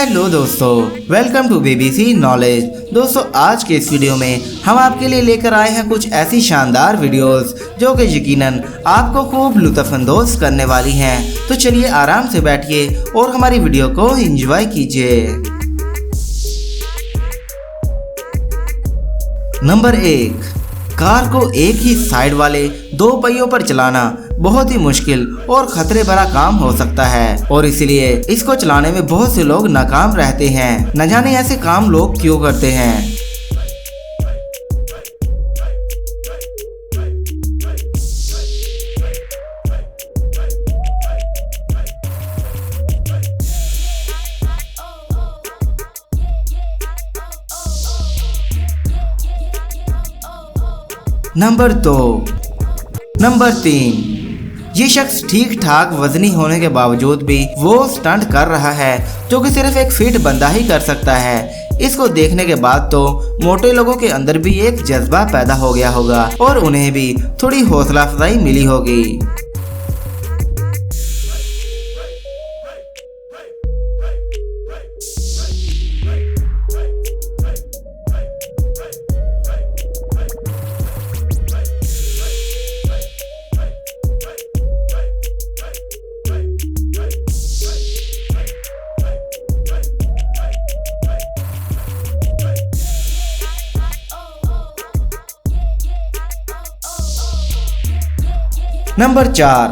Hello दोस्तों, welcome to BBC knowledge. दोस्तों आज के इस वीडियो में हम आपके लिए लेकर आए हैं कुछ ऐसी शानदार वीडियोस जो कि यकीनन आपको खूब लुत्फ़अंदोज़ करने वाली हैं। तो चलिए आराम से बैठिए और हमारी वीडियो को एंजॉय कीजिए। नंबर 1, कार को एक ही साइड वाले दो पहियों पर चलाना बहुत ही मुश्किल और खतरे भरा काम हो सकता है और इसलिए इसको चलाने में बहुत से लोग नाकाम रहते हैं। न जाने ऐसे काम लोग क्यों करते हैं। नंबर 3, ये शख्स ठीक ठाक वजनी होने के बावजूद भी वो स्टंट कर रहा है जो कि सिर्फ एक फिट बंदा ही कर सकता है। इसको देखने के बाद तो मोटे लोगों के अंदर भी एक जज्बा पैदा हो गया होगा और उन्हें भी थोड़ी हौसला अफजाई मिली होगी। नंबर 4,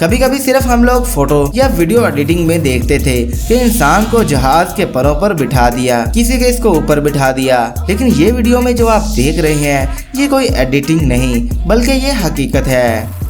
कभी कभी सिर्फ हम लोग फोटो या वीडियो एडिटिंग में देखते थे कि इंसान को जहाज के परों पर बिठा दिया, किसी के इसको ऊपर बिठा दिया, लेकिन ये वीडियो में जो आप देख रहे हैं ये कोई एडिटिंग नहीं बल्कि ये हकीकत है।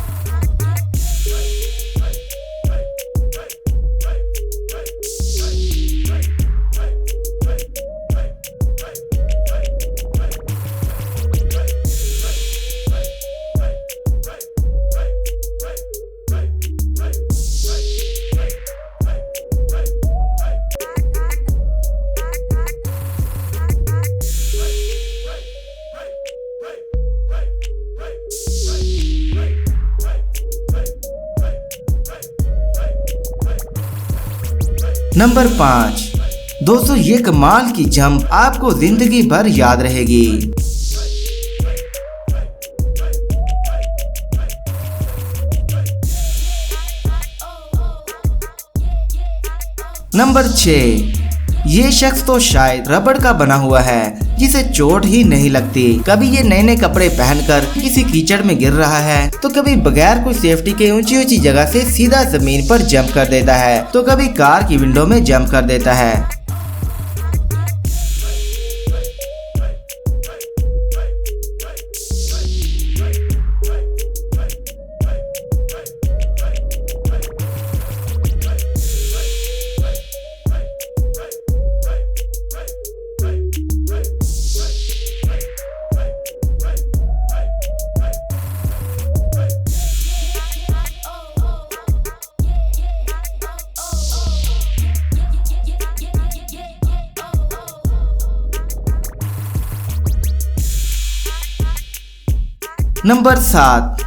नंबर 5, दोस्तों ये कमाल की जंप आपको जिंदगी भर याद रहेगी। नंबर 6, ये शख्स तो शायद रबड़ का बना हुआ है जिसे चोट ही नहीं लगती। कभी ये नए नए कपड़े पहनकर किसी कीचड़ में गिर रहा है तो कभी बगैर कोई सेफ्टी के ऊंची ऊंची जगह से सीधा जमीन पर जंप कर देता है तो कभी कार की विंडो में जंप कर देता है। नंबर 7,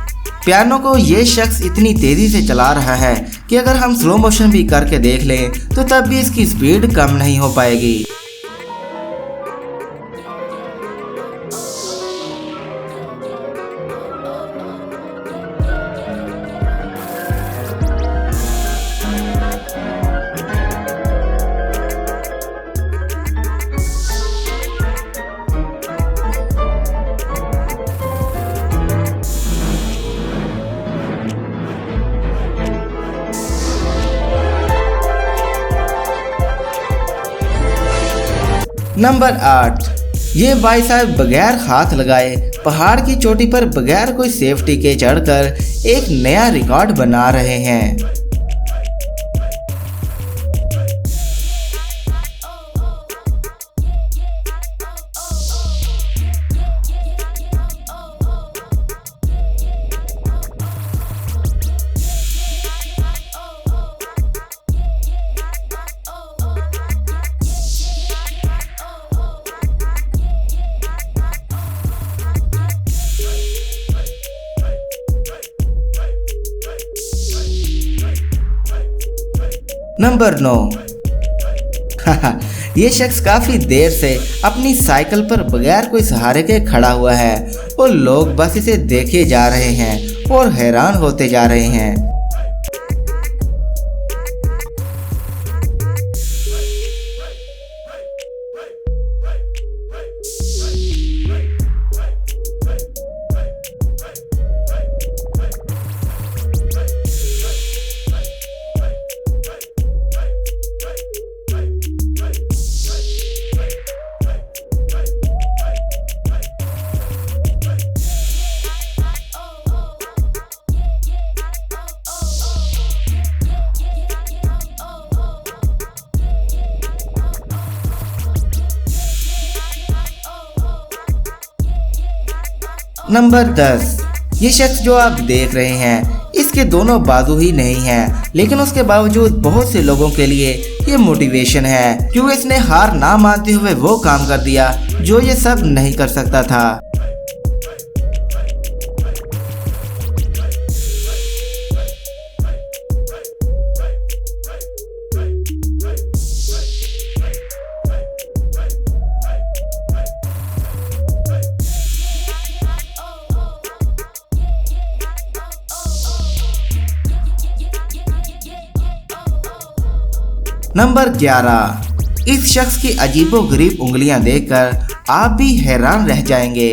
पियानो को ये शख्स इतनी तेजी से चला रहा है कि अगर हम स्लो मोशन भी करके देख लें तो तब भी इसकी स्पीड कम नहीं हो पाएगी। नंबर 8, ये भाई साहब बगैर हाथ लगाए पहाड़ की चोटी पर बगैर कोई सेफ्टी के चढ़कर एक नया रिकॉर्ड बना रहे हैं। नंबर 9, ये शख्स काफी देर से अपनी साइकिल पर बगैर कोई सहारे के खड़ा हुआ है और लोग बस इसे देखे जा रहे हैं और हैरान होते जा रहे हैं। नंबर 10। ये शख्स जो आप देख रहे हैं इसके दोनों बाजू ही नहीं हैं, लेकिन उसके बावजूद बहुत से लोगों के लिए ये मोटिवेशन है क्योंकि इसने हार ना मानते हुए वो काम कर दिया जो ये सब नहीं कर सकता था। नंबर 11। इस शख्स की अजीबोगरीब उंगलियां देखकर आप भी हैरान रह जाएंगे।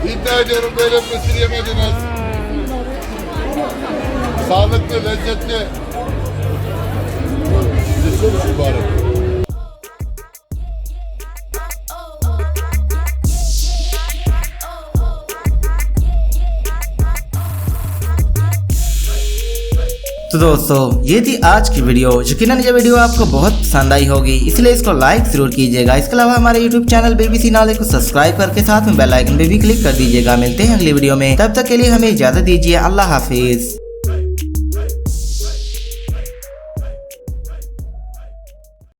İddia ediyorum böyle mısır yemediniz. Sağlıklı, lezzetli. Size sonuç mübarek. तो दोस्तों ये थी आज की वीडियो। यकीनन ये वीडियो आपको बहुत पसंद आई होगी, इसलिए इसको लाइक जरूर कीजिएगा। इसके अलावा हमारे यूट्यूब चैनल BBC नॉलेज को सब्सक्राइब करके साथ में बेल आइकन पे भी क्लिक कर दीजिएगा। मिलते हैं अगली वीडियो में, तब तक के लिए हमें इजाजत दीजिए। अल्लाह हाफिज।